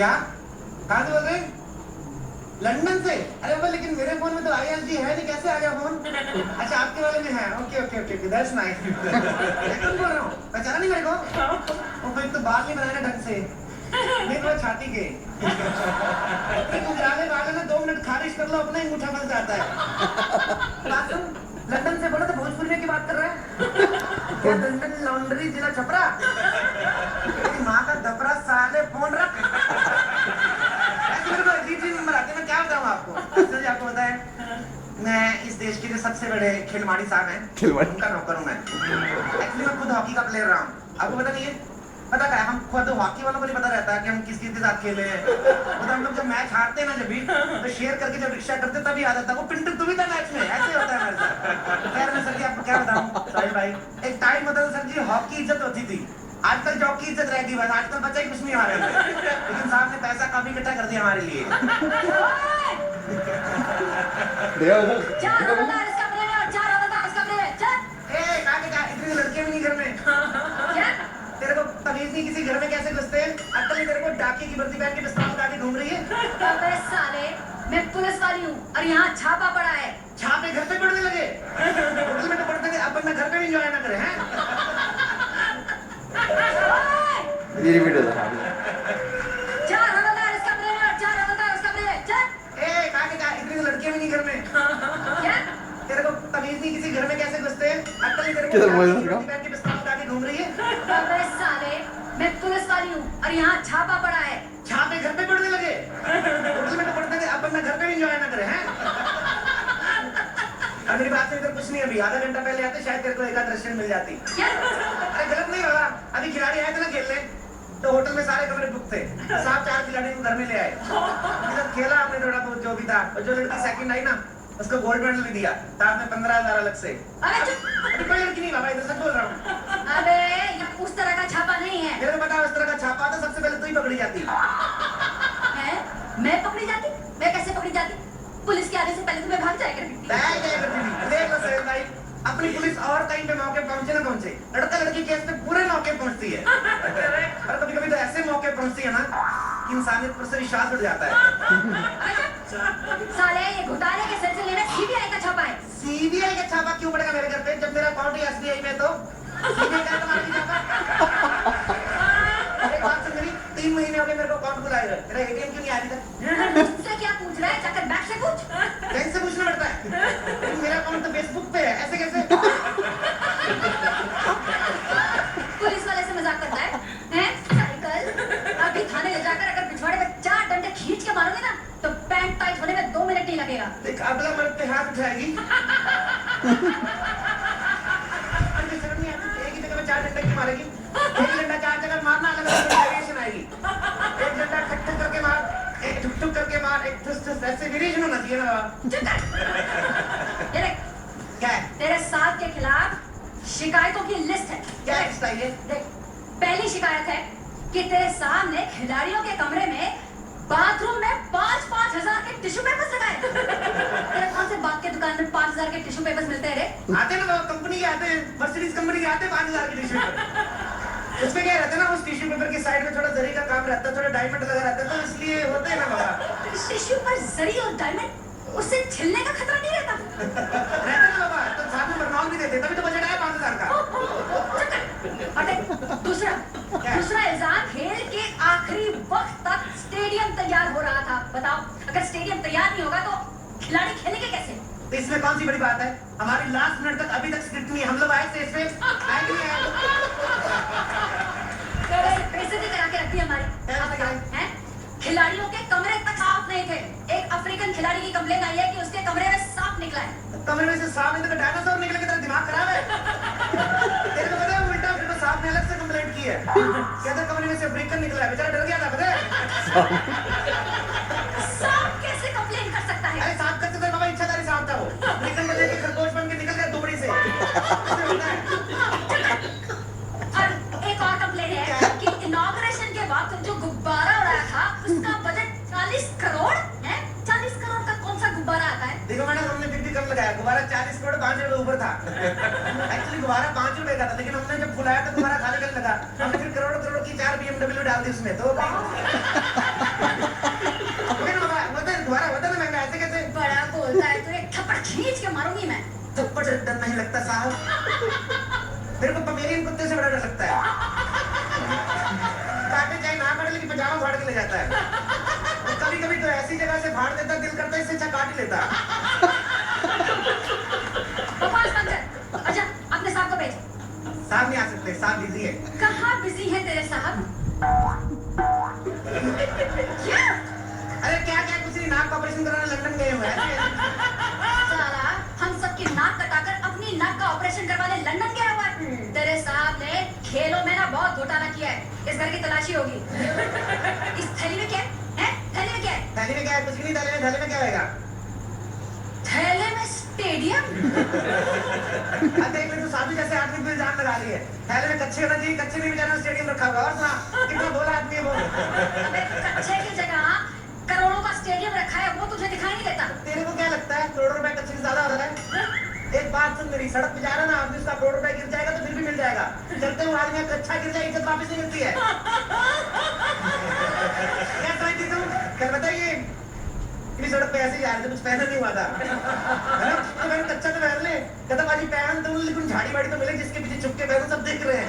क्या? कहाँ से बोल रहे हैं? लंदन से? अरे बाबा लेकिन मेरे फोन में तो ISD है नहीं, कैसे आ गया फोन? अच्छा आपके वाले में है, okay okay okay, that's nice. कौन बोल रहा हूँ? पहचाना नहीं मेरे को? वो कोई तो बाल नहीं बनाया ना ढंग से, मेरे को छाती के। गुजराले वाले ना 2 मिनट खारिज कर लो, अपना ही अंगूठा फंस जाता है। लंदन से बोला तो भोजपुरी में की बात कर रहा है? क्या लंदन लॉन्ड्री जिला छपरा? तेरी माँ का दपरा साले, फोन रख। ऐसे मेरे को अजीब नंबर आते हैं, मैं क्या बताऊँ आपको? अच्छा जी आपको बताएं, मैं इस देश के जो सबसे बड़े खिलवाड़ी साहब हैं, उनका नौकर हूँ मैं। एक्चुअली मैं खुद हॉकी का प्लेयर रहा हूँ, आपको पता नहीं है? पता क्या है, हम खुद हॉकी वालों को नहीं पता रहता कि हम किस के साथ खेले हैं। तो हम लोग जब मैच हारते हैं ना, जब भी तो शेयर करके जब रिक्शा करते तभी आ जाता है वो पिंटू तू भी था मैच में, ऐसे होता है हमारे साथ। खैर मैं सर जी आपको क्या बताऊं साहिल भाई, एक टाइम होता था सर जी हॉकी इज्जत होती थी, आजकल जॉब की इज्जत रहेगी बस, आजकल बच्चा ही कुछ नहीं हमारे अंदर, लेकिन साहब ने पैसा काफी इकट्ठा कर दिया हमारे लिए। इतनी लड़कियां भी नहीं घर में, तेरे को तमीज नहीं किसी घर में कैसे घुसते हैं? अक्ल नहीं तेरे को? डाके की वर्दी पहन के पिस्तौल उठा के घूम रही है। अबे साले, मैं पुलिस वाली हूँ और यहाँ छापा पड़ा है। छापे घर पे पड़ने लगे? होटल में तो पड़ते थे, अब बंदा घर पे भी एंजॉय ना करे हैं? ये वीडियो था। 4 हवलदार इस कमरे में और 4 हवलदार उस कमरे में। चल। इतनी लड़कियां भी नहीं घर में, क्या? तेरे को तमीज नहीं किसी घर में कैसे घुसते हैं? अक्ल नहीं तेरे को? किधर बोल रहा वर्दी पहन के पिस्तौल उठा के घूम रही है। अबे साले, मैं पुलिस वाली हूँ और यहाँ छापा पड़ा है। छापे घर पे पड़ने लगे? होटल में तो पड़ते थे, अब बंदा घर पे भी एंजॉय ना करे हैं? अब मेरी बात से इधर कुछ नहीं, अभी आधा घंटा पहले आते शायद तेरे को एक आध रेस्टोरेंट मिल जाती। क्या? अरे गलत नहीं होगा, अभी खिलाड़ी आए थे ना खेलने, तो होटल में सारे कमरे बुक थे, साहब 4 खिलाड़ी को घर में ले आए, खेला हमने थोड़ा बहुत जो भी था, और जो लड़की सेकंड आई ना उसको गोल्ड मेडल भी दिया, साथ में 15,000 अलग से। अबे चुप। अरे कोई लड़की नहीं बाबा, इधर से बोल रहा हूँ। अबे ये उस तरह का छापा नहीं है। मेरे को पता है उस तरह का छापा तो सबसे पहले तू ही पकड़ी जाती। हैं? मैं पकड़ी जाती? मैं कैसे पकड़ी जाती? पुलिस के आने से पहले तो मैं भाग जाया करती थी। देख लो साहिल भाई, अपनी पुलिस और कहीं पे मौके पहुंचे ना पहुंचे, लड़का लड़की केस पे पूरे मौके पहुंचती है। और कभी कभी तो ऐसे मौके पहुंचती है ना कि इंसानियत पर से विश्वास उठ जाता है। साले ये घोटाले के सिलसिले में CBI का छापा है। CBI का छापा क्यों पड़ेगा मेरे घर पे जब मेरा अकाउंट ही SBI में? तो CBI का तुम्हारी छापा? एक बात सुन मेरी, 3 महीने हो गए मेरे को अकाउंट खुलाए, तेरा ATM क्यों नहीं आया था? मुझसे क्या पूछ रहा है? जाकर बैंक से पूछ। बैंक से पूछना पड़ता है, लेकिन मेरा अकाउंट तो फेसबुक पे है, ऐसे कैसे? पुलिस वाले से मजाक करता है? हैं? साइकिल अभी थाने ले जाकर अगर पिछवाड़े में 4 डंडे खींच के मारोगे ना तो पैंट टाइट होने में 2 मिनट नहीं लगेगा। देख अगला मर्द पे हाथ उठाएगी, एक ही जगह में 4 डंडे क्यों मारेगी? एक डंडा 4 जगह मारना, अलग-अलग वेरिएशन आएगी। एक डंडा ठक ठक करके मार, एक ठुक ठुक करके मार, एक ठुस ठुस, ऐसे वेरिएशन होना चाहिए ना बाबा। चुप कर। ये देख, क्या है? तेरे साथ के खिलाफ शिकायतों की लिस्ट है। क्या लिस्ट आई है? देख, पहली शिकायत है कि तेरे सामने खिलाड़ियों के कमरे में बाथरूम में 5-5 हजार के टिश्यू पेपर्स लगाए। तेरे कौन से बाप के दुकान में 5 हजार के टिश्यू पेपर्स मिलते हैं रे? आते ना बाबा, कंपनी के आते हैं, मर्सिडीज कंपनी के आते हैं 5,000 के टिश्यू पेपर। उसमें क्या रहता है ना, उस टिश्यू पेपर की साइड में थोड़ा जरी का काम रहता है, थोड़ा डायमंड लगा रहता है, तो इसलिए होते हैं ना बाबा। टिश्यू पर जरी और डायमंड, उससे छिलने का खतरा नहीं रहता? रहता ना बाबा, तो साथ में बरनौल भी देते, तभी तो बजट आया 5,000 का। और देख, दूसरा इल्जाम, खेल के आखिरी वक्त तक स्टेडियम तैयार हो रहा था। बताओ, अगर स्टेडियम तैयार नहीं होगा तो खिलाड़ी खेलेंगे कैसे? तो इसमें कौन सी बड़ी बात है? हमारी लास्ट मिनट तक अभी तक स्क्रिप्ट नहीं, हम लोग आए थे इसमें, आए नहीं आए? बेइज्जती करा के रखी हमारी। हैं? खिलाड़ियों के कमरे तक साफ नहीं थे। एक अफ्रीकन खिलाड़ी की कंप्लेन आई है कि उसके कमरे में सांप निकला है। कमरे में से सांप नहीं तो डायनासोर निकले, तेरा दिमाग खराब है? तेरे को पता है उल्टा फिर सांप ने अलग से कंप्लेंट की है, कहते कमरे में से अफ्रीकन निकला है, बेचारा डर गया था, पता है? सांप कैसे कंप्लेन कर सकता है? अरे सांप का तो बाबा इच्छाधारी सांप था वो, अफ्रीकन को लेके खरगोश बन के निकल गया दुबड़ी से। और एक और कंप्लेन है कि इनॉग्रेशन के वक्त जो गुब्बारा उड़ाया था उसका बजट 40 करोड़ है। 40 करोड़ का कौन सा गुब्बारा आता है? देखो मैंने हमने फिर भी कम लगाया, गुब्बारा 40 करोड़ 5 रुपए ऊपर था। एक्चुअली गुब्बारा 5 रुपए का था, लेकिन हमने जब फुलाया तो गुब्बारा खाली करने लगा। हमने फिर करोड़ों करोड़ की 4 BMW डाल दी उसमें, तो गुब्बारा होता ना महंगा, ऐसे कैसे? बड़ा बोलता है, तो एक थप्पड़ खींच के मारूंगी मैं। थप्पड़ से डर नहीं लगता साहब, मेरे को पमेरियन कुत्ते से बड़ा डर लगता है। काटे चाहे ना काटे, लेकिन पजामा फाड़ के ले जाता है। कभी कभी तो ऐसी जगह से फाड़ देता, दिल करता है इससे अच्छा काट ही लेता। बकवास बंद कर। अच्छा, अपने साहब को भेज। साहब नहीं आ सकते, साहब बिजी है। कहाँ बिजी है तेरे साहब? क्या? अरे क्या क्या कुछ नहीं, नाक का ऑपरेशन कराने लंदन गए हुए हैं। साला, हम सबकी नाक कटाकर अपनी नाक का ऑपरेशन करवाने लंदन गया हुआ है। तेरे साहब ने खेलों में ना बहुत घोटाला किया है, इस घर की तलाशी होगी। इस थैली में क्या है? थैली में क्या है? थैली में क्या है? कुछ भी नहीं, थैली में क्या होगा? थैले में स्टेडियम? देख ले, तो साधु जैसे आदमी पे इल्जाम लगा रही है। थैले में कच्चे होना चाहिए, कच्चे में बेचारा स्टेडियम रखा हुआ। और सुना, कितना बोला आदमी है वो। अबे कच्चे की जगह करोड़ों का स्टेडियम रखा है, वो तुझे दिखाई नहीं देता? तेरे को क्या लगता है करोड़ रुपए कच्चे से ज्यादा हो रहा है? एक बात सुन मेरी, सड़क पे जा रहा ना आदमी, उसका करोड़ रुपए गिर जाएगा तो फिर भी मिल जाएगा। चलते हुए आदमी का कच्चा गिर जाए, इज्जत वापस नहीं मिलती है। क्या समझती तुम? कल बताइए, सड़क पे ऐसे ही जा रहे थे, कुछ पहना नहीं हुआ था, है ना? तो मैंने कच्चा तो पहन ले, कहता बाजी पहन तो, लेकिन झाड़ी वाड़ी तो मिले, जिसके पीछे छुप के पहनो, सब देख रहे हैं।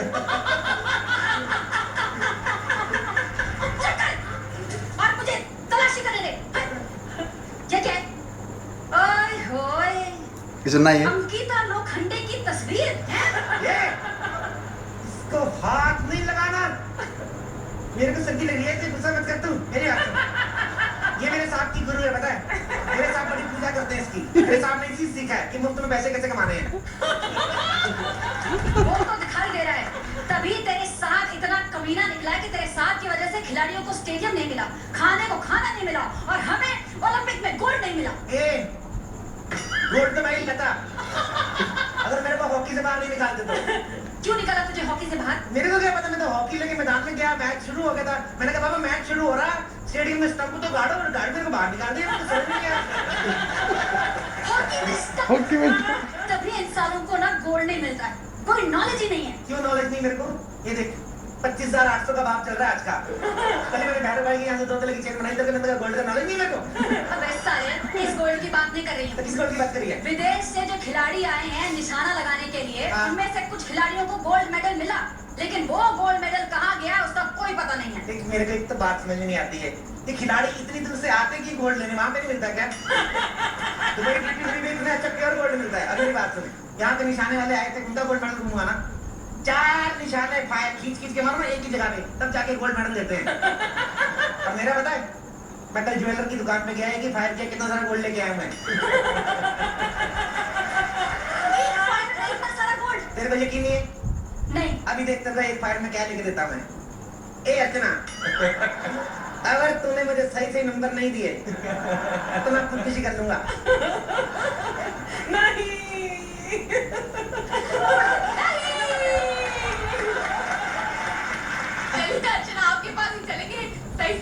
और मुझे तलाशी करने दे। क्या क्या है? ओए होए, सुनना ये अंकिता लोखंडे की तस्वीर है? ये इसको हाथ नहीं लगाना, मेरे को सर्दी लग रही है, गुस्सा मत कर तू मेरी बात सुन। ये मेरे साहब की गुरु है, पता है? मेरे साहब बड़ी पूजा करते हैं इसकी। मेरे साहब ने इसी सीखा है कि मुफ्त में पैसे कैसे कमाने हैं। वो तो दिखाई दे रहा है, तभी तेरे साथ इतना कमीना निकला है कि तेरे साथ की वजह से खिलाड़ियों को स्टेडियम नहीं मिला, खाने को खाना नहीं मिला, और हमें ओलंपिक में गोल्ड नहीं मिला। गोल्ड तो मैं ही कहता, अगर मेरे को हॉकी से बाहर नहीं निकालते तो। क्यों निकाला तुझे हॉकी से बाहर? मेरे को क्या पता, मैं तो हॉकी लेके मैदान में गया, मैच शुरू हो गया था, मैंने कहा बाबा मैच शुरू हो रहा, स्टेडियम में स्टंप तो गाड़ो, और गाड़ी मेरे को बाहर निकाल दिया, तो समझ नहीं गया। हॉकी में तभी इंसानों को ना गोल्ड नहीं मिलता है, कोई नॉलेज ही नहीं है। क्यों नॉलेज नहीं मेरे को? ये देख 25,800 का भाव चल रहा है आज का। कल मेरे भैरव भाई के यहाँ से 2 तले की चेन बनाई, तो गोल्ड का नॉलेज नहीं मेरे को। अबे साले, इस गोल्ड की बात नहीं कर रही हूँ। तो किस गोल्ड की बात करिए? विदेश से जो खिलाड़ी आए हैं निशाना लगाने के लिए, हाँ। उनमें से कुछ खिलाड़ियों को गोल्ड मेडल मिला, लेकिन वो गोल्ड मेडल कहाँ गया उसका कोई पता नहीं है। देख मेरे को एक तो बात समझ में नहीं आती है, ये खिलाड़ी इतनी दूर से आते कि गोल्ड लेने, वहाँ पे नहीं मिलता क्या? दुबई की टीम में इतना अच्छा प्योर गोल्ड मिलता है। अगली बात सुन, यहाँ पे निशाने वाले आए थे, उनका गोल्ड मेडल घूमा ना, 4 निशाने फायर खींच खींच के मारो ना एक ही जगह पे, तब जाके गोल्ड मेडल देते हैं। और मेरा पता है, मैं कल ज्वेलर की दुकान पे गया है कि फायर किया, कितना सारा गोल्ड लेके आया मैं। इतना सारा गोल्ड? तेरे को यकीन नहीं है? नहीं। अभी देखते थे एक फायर में क्या लेके देता मैं। ए अर्चना, अगर तूने मुझे सही नंबर नहीं दिए तो मैं खुदकुशी कर लूंगा।